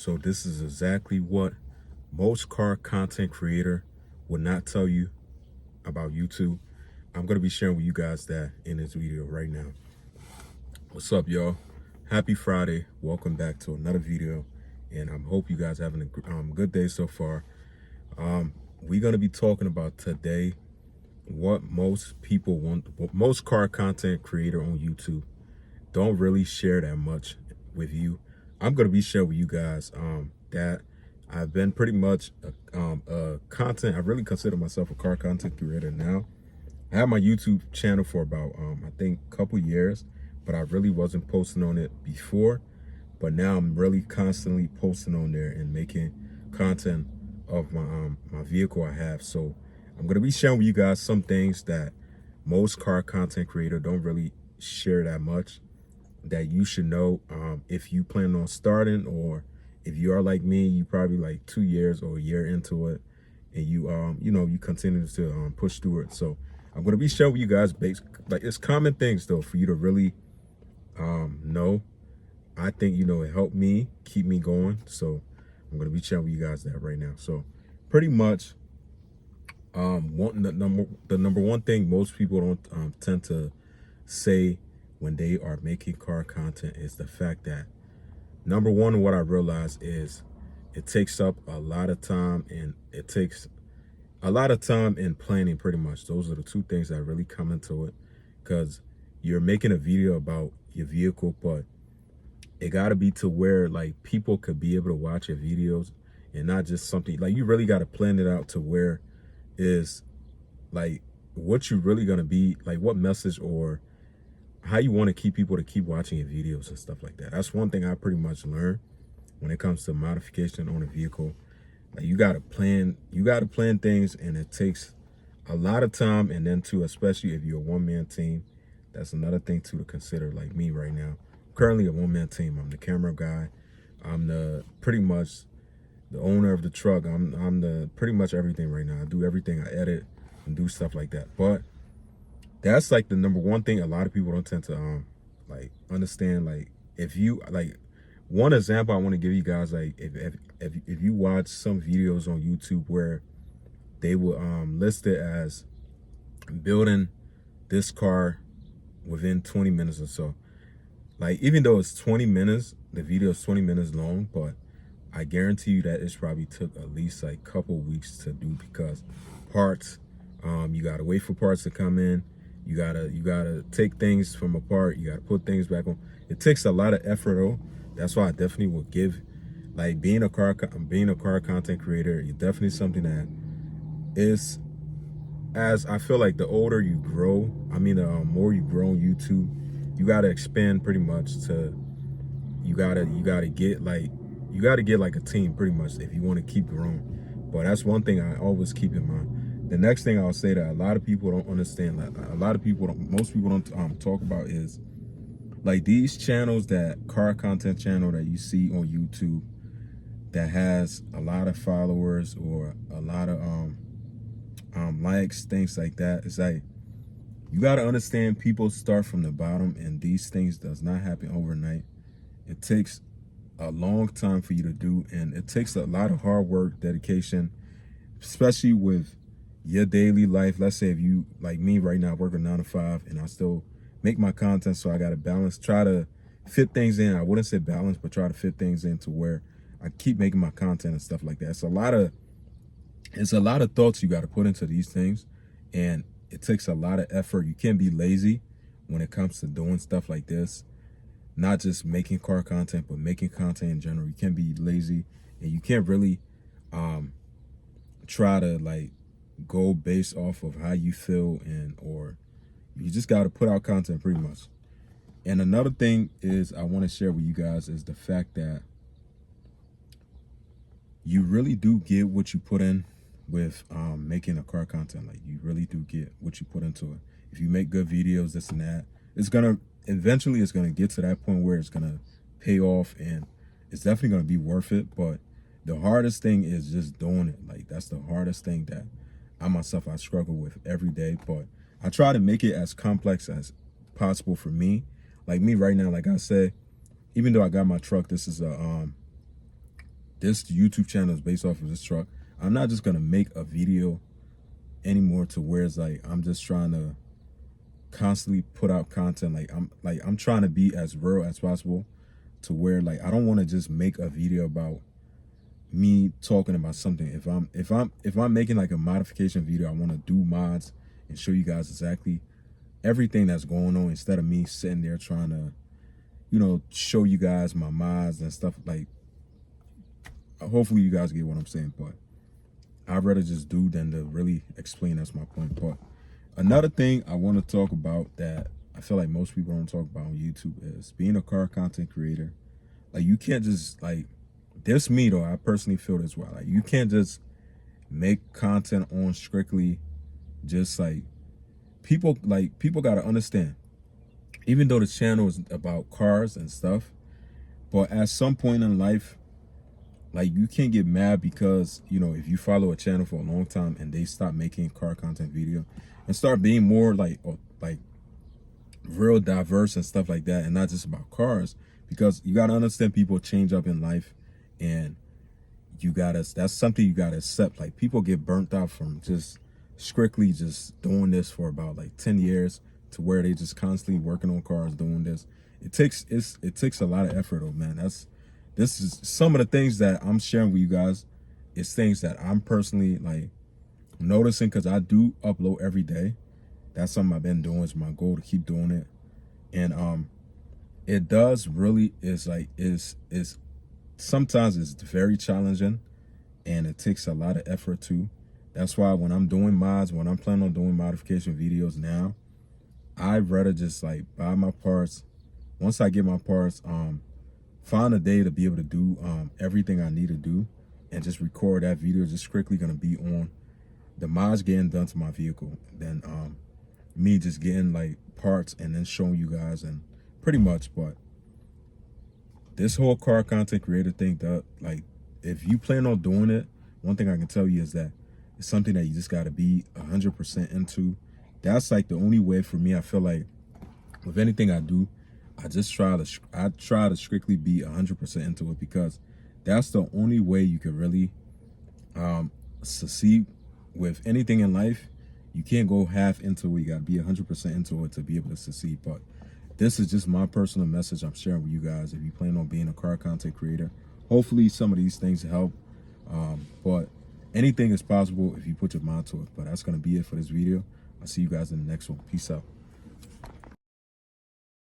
So this is exactly what most car content creator would not tell you about YouTube. I'm going to be sharing with you guys that in this video right now. What's up, y'all? Happy Friday. Welcome back to another video. And I hope you guys having a good day so far. We're going to be talking about today what most people want, what most car content creator on YouTube don't really share that much with you. I'm going to be sharing with you guys that I've been pretty much a content. I really consider myself a car content creator now. I have my YouTube channel for about I think a couple years, but I really wasn't posting on it before. But now I'm really constantly posting on there and making content of my vehicle I have. So I'm gonna be sharing with you guys some things that most car content creators don't really share that much, that you should know if you plan on starting, or if you are like me, you probably like 2 years or a year into it, and you you continue to push through it. So I'm gonna be sharing with you guys like it's common things though for you to really know. I think it helped me keep me going. So I'm gonna be sharing with you guys that right now. So pretty much the number one thing most people don't tend to say when they are making car content is the fact that, number one, what I realized is it takes up a lot of time, and it takes a lot of time in planning. Pretty much those are the two things that really come into it, because you're making a video about your vehicle, but it got to be to where like people could be able to watch your videos, and not just something like you really got to plan it out to where is like what you really gonna be like, what message or how you want to keep people to keep watching your videos and stuff like that. That's one thing I pretty much learned when it comes to modification on a vehicle. Like you gotta plan things, and it takes a lot of time. And then too, especially if you're a one-man team, that's another thing too to consider. Like me right now, currently a one-man team. I'm the camera guy. I'm the pretty much the owner of the truck. I'm the pretty much everything right now. I do everything. I edit and do stuff like that. But that's like the number one thing a lot of people don't tend to like understand. Like if you like, one example I want to give you guys, like if you watch some videos on YouTube where they will list it as building this car within 20 minutes or so. Like even though it's 20 minutes, the video is 20 minutes long, but I guarantee you that it's probably took at least like a couple weeks to do, because parts, you gotta wait for parts to come in. You gotta take things from apart. You gotta put things back on. It takes a lot of effort though. That's why I definitely would give, like being a car content creator, it's definitely something that is, as I feel like the older you grow, the more you grow on YouTube, you gotta expand pretty much to, you gotta get like a team pretty much if you want to keep growing. But that's one thing I always keep in mind. The next thing I'll say that a lot of people don't understand, like most people don't talk about, is like these channels, that car content channel that you see on YouTube that has a lot of followers or a lot of likes, things like that. It's like you got to understand, people start from the bottom, and these things does not happen overnight. It takes a long time for you to do, and it takes a lot of hard work, dedication, especially with your daily life. Let's say if you, like me right now, working 9 to 5, and I still make my content, so I got to balance, try to fit things in. I wouldn't say balance, but try to fit things in to where I keep making my content and stuff like that. It's a lot of thoughts you got to put into these things, and it takes a lot of effort. You can't be lazy when it comes to doing stuff like this. Not just making car content, but making content in general. You can't be lazy, and you can't really try to like go based off of how you feel, or you just got to put out content pretty much. And another thing is I want to share with you guys is the fact that you really do get what you put in with making a car content. Like you really do get what you put into it. If you make good videos, this and that, eventually it's gonna get to that point where it's gonna pay off, and it's definitely gonna be worth it. But the hardest thing is just doing it. Like that's the hardest thing that I struggle with every day. But I try to make it as complex as possible for me. Like me right now, like I said, even though I got my truck, this is a this YouTube channel is based off of this truck. I'm not just gonna make a video anymore to where it's like I'm just trying to constantly put out content. I'm trying to be as real as possible, to where like I don't want to just make a video about me talking about something. If I'm making like a modification video, I want to do mods and show you guys exactly everything that's going on, instead of me sitting there trying to, you know, show you guys my mods and stuff. Like, hopefully you guys get what I'm saying, but I'd rather just do than to really explain. That's my point. But another thing I want to talk about that I feel like most people don't talk about on YouTube is being a car content creator. Like, you can't just, like, this me though, I personally feel this way. Like, you can't just make content on strictly just like people got to understand, even though the channel is about cars and stuff, but at some point in life, like, you can't get mad because, you know, if you follow a channel for a long time and they stop making car content video and start being more like real diverse and stuff like that, and not just about cars, because you got to understand people change up in life, and that's something you got to accept. Like, people get burnt out from just strictly just doing this for about like 10 years to where they just constantly working on cars doing this. It takes a lot of effort though, man. This is some of the things that I'm sharing with you guys. It's things that I'm personally like noticing, because I do upload every day. That's something I've been doing. It's my goal to keep doing it. And it does really is sometimes it's very challenging, and it takes a lot of effort too. That's why when I'm doing mods, when I'm planning on doing modification videos now, I'd rather just like buy my parts. Once I get my parts, find a day to be able to do everything I need to do, and just record that video. Just strictly gonna be on the mods getting done to my vehicle, then me just getting like parts and then showing you guys, and pretty much. But this whole car content creator thing, that like, if you plan on doing it, one thing I can tell you is that it's something that you just got to be 100% into. That's like the only way for me. I feel like with anything I do, I try to strictly be 100% into it, because that's the only way you can really succeed with anything in life. You can't go half into it. You got to be 100% into it to be able to succeed. But this is just my personal message I'm sharing with you guys. If you plan on being a car content creator, hopefully some of these things help. But anything is possible if you put your mind to it. But that's going to be it for this video. I'll see you guys in the next one. Peace out.